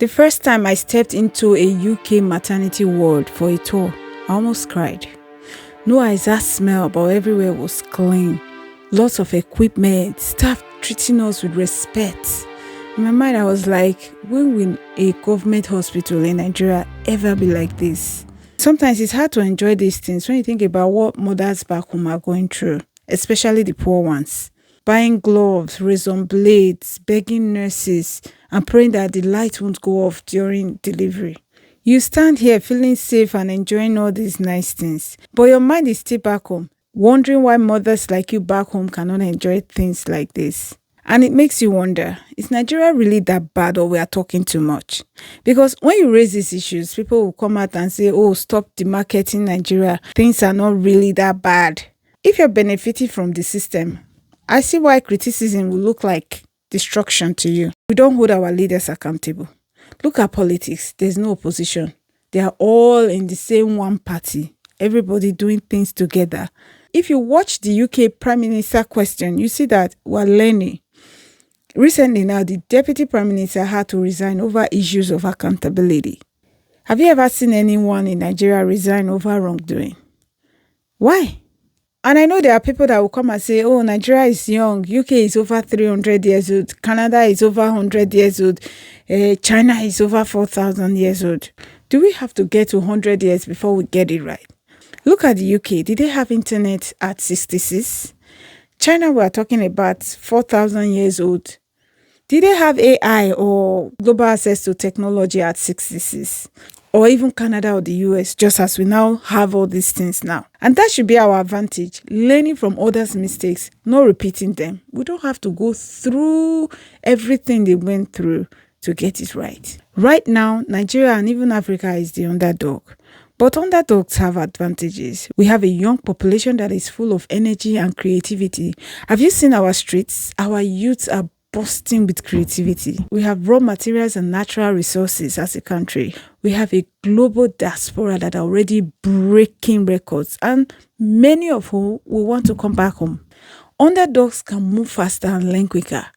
The first time I stepped into a UK maternity ward for a tour, I almost cried. No exact smell, but everywhere was clean. Lots of equipment, staff treating us with respect. In my mind, I was like, when will a government hospital in Nigeria ever be like this? Sometimes it's hard to enjoy these things when you think about what mothers back home are going through, especially the poor ones. Buying gloves, razor blades, begging nurses, and praying that the light won't go off during delivery. You stand here feeling safe and enjoying all these nice things, but your mind is still back home, wondering why mothers like you back home cannot enjoy things like this. And it makes you wonder, is Nigeria really that bad, or we are talking too much? Because when you raise these issues, people will come out and say, oh, stop the market in Nigeria. Things are not really that bad. If you're benefiting from the system, I see why criticism will look like destruction to you. We don't hold our leaders accountable. Look at politics. There's no opposition. They are all in the same one party. Everybody doing things together. If you watch the UK Prime Minister question, you see that we're learning. Recently now, the Deputy Prime Minister had to resign over issues of accountability. Have you ever seen anyone in Nigeria resign over wrongdoing? Why? And I know there are people that will come and say, oh, Nigeria is young, UK is over 300 years old, Canada is over 100 years old, China is over 4,000 years old. Do we have to get to 100 years before we get it right? Look at the UK. Did they have internet at 66? China, we are talking about 4,000 years old. Did they have AI or global access to technology at 66? Or even Canada or the US, just as we now have all these things now. And that should be our advantage, learning from others' mistakes, not repeating them. We don't have to go through everything they went through to get it right. Right now, Nigeria and even Africa is the underdog. But underdogs have advantages. We have a young population that is full of energy and creativity. Have you seen our streets? Our youths are bursting with creativity. We have raw materials and natural resources as a country. We have a global diaspora that are already breaking records, and many of whom will want to come back home. Underdogs can move faster and learn quicker,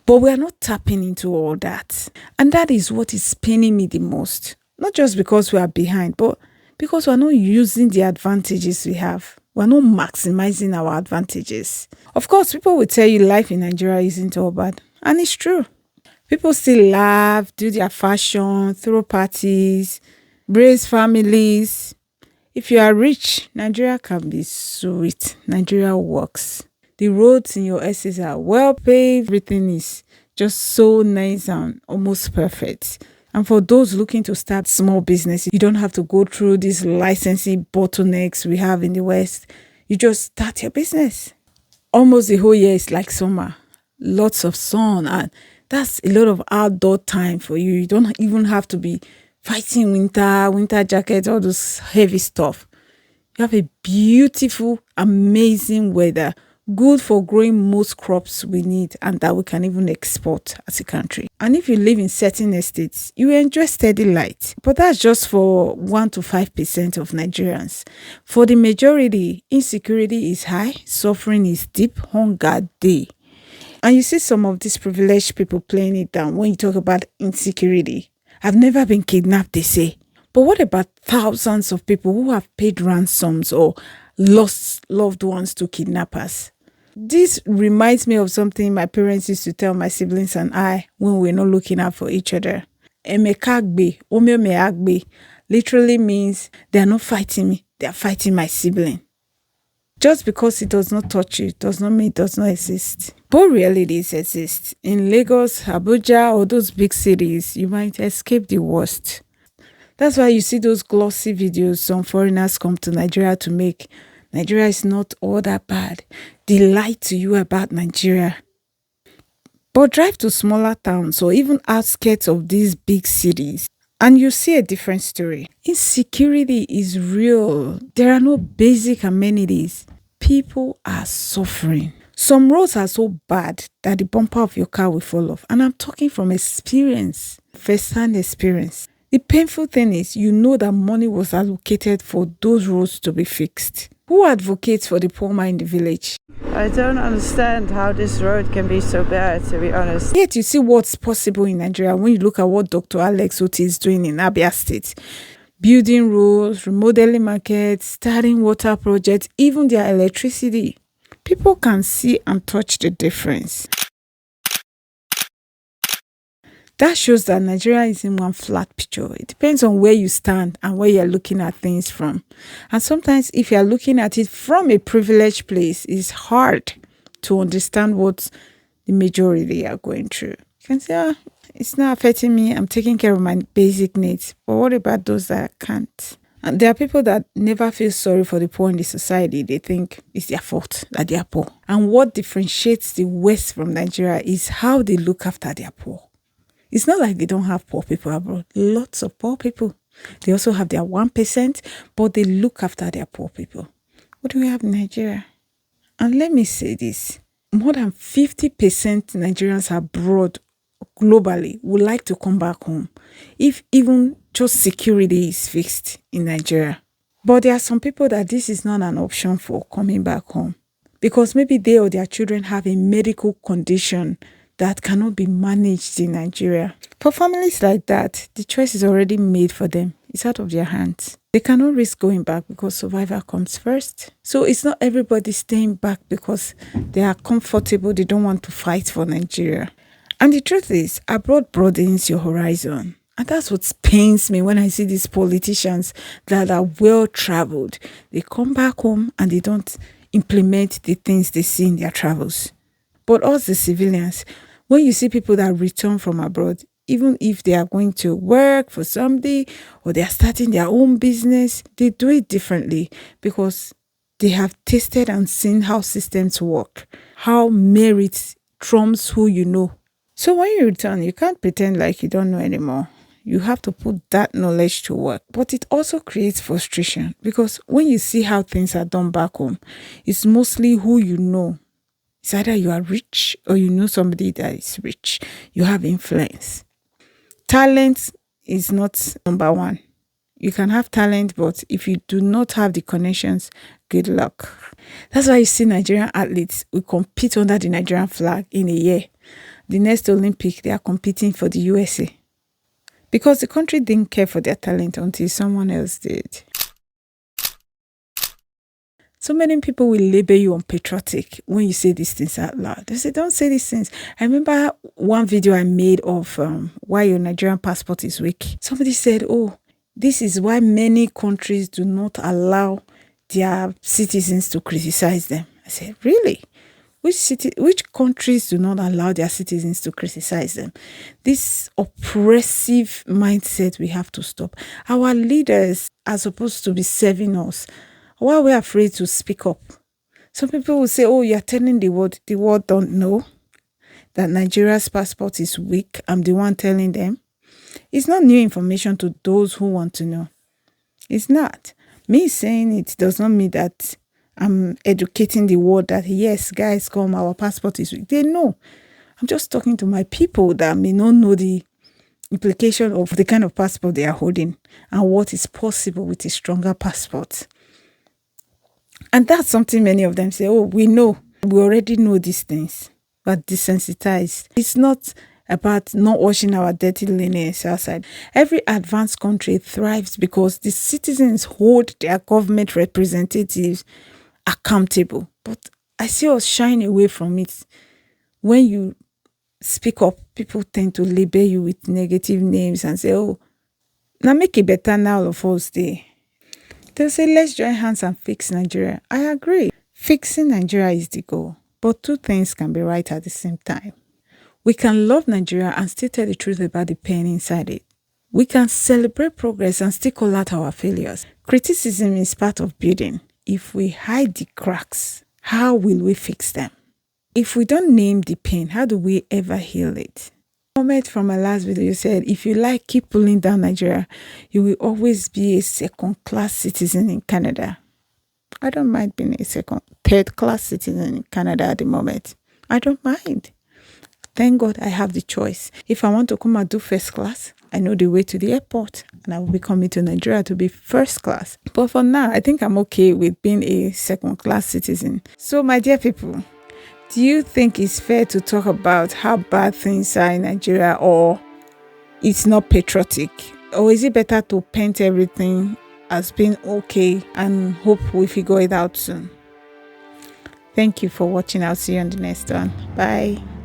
but we are not tapping into all that. And that is what is paining me the most. Not just because we are behind, but because we are not using the advantages we have. We are not maximizing our advantages. Of course, people will tell you life in Nigeria isn't all bad. And it's true. People still laugh, do their fashion, throw parties, raise families. If you are rich, Nigeria can be sweet. Nigeria works. The roads in your estates are well paved. Everything is just so nice and almost perfect. And for those looking to start small businesses, you don't have to go through these licensing bottlenecks we have in the West. You just start your business. Almost the whole year is like summer. Lots of sun, and that's a lot of outdoor time for you. You don't even have to be fighting winter jackets, all those heavy stuff. You have a beautiful, amazing weather, good for growing most crops we need and that we can even export as a country. And if you live in certain estates, you enjoy steady light. But that's just for 1 to 5% of Nigerians. For the majority, insecurity is high, suffering is deep, hunger day. And you see some of these privileged people playing it down when you talk about insecurity. I've never been kidnapped, they say. But what about thousands of people who have paid ransoms or lost loved ones to kidnappers? This reminds me of something my parents used to tell my siblings and I when we were not looking out for each other. Emekagbe, omeomeagbe, literally means they are not fighting me, they are fighting my sibling. Just because it does not touch you does not mean it does not exist. But realities exist. In Lagos, Abuja, or those big cities, you might escape the worst. That's why you see those glossy videos some foreigners come to Nigeria to make. Nigeria is not all that bad. They lie to you about Nigeria. But drive to smaller towns or even outskirts of these big cities, and you see a different story. Insecurity is real. There are no basic amenities. People are suffering. Some roads are so bad that the bumper of your car will fall off. And I'm talking from experience, first-hand experience. The painful thing is, you know that money was allocated for those roads to be fixed. Who advocates for the poor man in the village? I don't understand how this road can be so bad, to be honest. Yet you see what's possible in Nigeria when you look at what Dr. Alex Oti is doing in Abia State. Building roads, remodeling markets, starting water projects, even their electricity. People can see and touch the difference. That shows that Nigeria isn't one flat picture. It depends on where you stand and where you're looking at things from. And sometimes if you're looking at it from a privileged place, it's hard to understand what the majority are going through. You can say, it's not affecting me. I'm taking care of my basic needs. But what about those that can't? And there are people that never feel sorry for the poor in the society. They think it's their fault that they are poor. And what differentiates the West from Nigeria is how they look after their poor. It's not like they don't have poor people abroad. Lots of poor people. They also have their 1%, but they look after their poor people. What do we have in Nigeria? And let me say this. More than 50% Nigerians abroad globally would like to come back home if even just security is fixed in Nigeria. But there are some people that this is not an option for coming back home because maybe they or their children have a medical condition that cannot be managed in Nigeria. For families like that, the choice is already made for them. It's out of their hands. They cannot risk going back because survival comes first. So it's not everybody staying back because they are comfortable. They don't want to fight for Nigeria. And the truth is, abroad broadens your horizon. And that's what pains me when I see these politicians that are well-traveled. They come back home and they don't implement the things they see in their travels. But us, the civilians, when you see people that return from abroad, even if they are going to work for somebody or they are starting their own business, they do it differently because they have tasted and seen how systems work, how merit trumps who you know. So when you return, you can't pretend like you don't know anymore. You have to put that knowledge to work. But it also creates frustration because when you see how things are done back home, it's mostly who you know. It's either you are rich or you know somebody that is rich. You have influence. Talent is not number one. You can have talent, but if you do not have the connections, good luck. That's why you see Nigerian athletes who compete under the Nigerian flag in a year. The next Olympic, they are competing for the USA. Because the country didn't care for their talent until someone else did. So many people will label you unpatriotic when you say these things out loud. They say, don't say these things. I remember one video I made of why your Nigerian passport is weak. Somebody said, oh, this is why many countries do not allow their citizens to criticize them. I said, really? Which countries do not allow their citizens to criticize them? This oppressive mindset we have to stop. Our leaders are supposed to be serving us. Why are we afraid to speak up? Some people will say, oh, you're telling the world. The world don't know that Nigeria's passport is weak. I'm the one telling them. It's not new information to those who want to know. It's not. Me saying it does not mean that I'm educating the world that, yes, guys, come, our passport is weak. They know. I'm just talking to my people that may not know the implication of the kind of passport they are holding and what is possible with a stronger passport. And that's something many of them say, oh, we know. We already know these things, but desensitized. It's not about not washing our dirty linens outside. Every advanced country thrives because the citizens hold their government representatives accountable. But I see us shying away from it. When you speak up, people tend to label you with negative names and say, oh, now make it better now, all of us there. They'll say, let's join hands and fix Nigeria. I agree. Fixing Nigeria is the goal. But two things can be right at the same time. We can love Nigeria and still tell the truth about the pain inside it. We can celebrate progress and still call out our failures. Criticism is part of building. If we hide the cracks, how will we fix them? If we don't name the pain, how do we ever heal it? Comment from my last video said, if you like, keep pulling down Nigeria, you will always be a second-class citizen in Canada. I don't mind being a third-class citizen in Canada at the moment. I don't mind. Thank God I have the choice. If I want to come and do first class, I know the way to the airport, and I will be coming to Nigeria to be first class. But for now, I think I'm okay with being a second class citizen. So, my dear people, do you think it's fair to talk about how bad things are in Nigeria, or it's not patriotic? Or is it better to paint everything as being okay and hope we figure it out soon? Thank you for watching. I'll see you on the next one. Bye.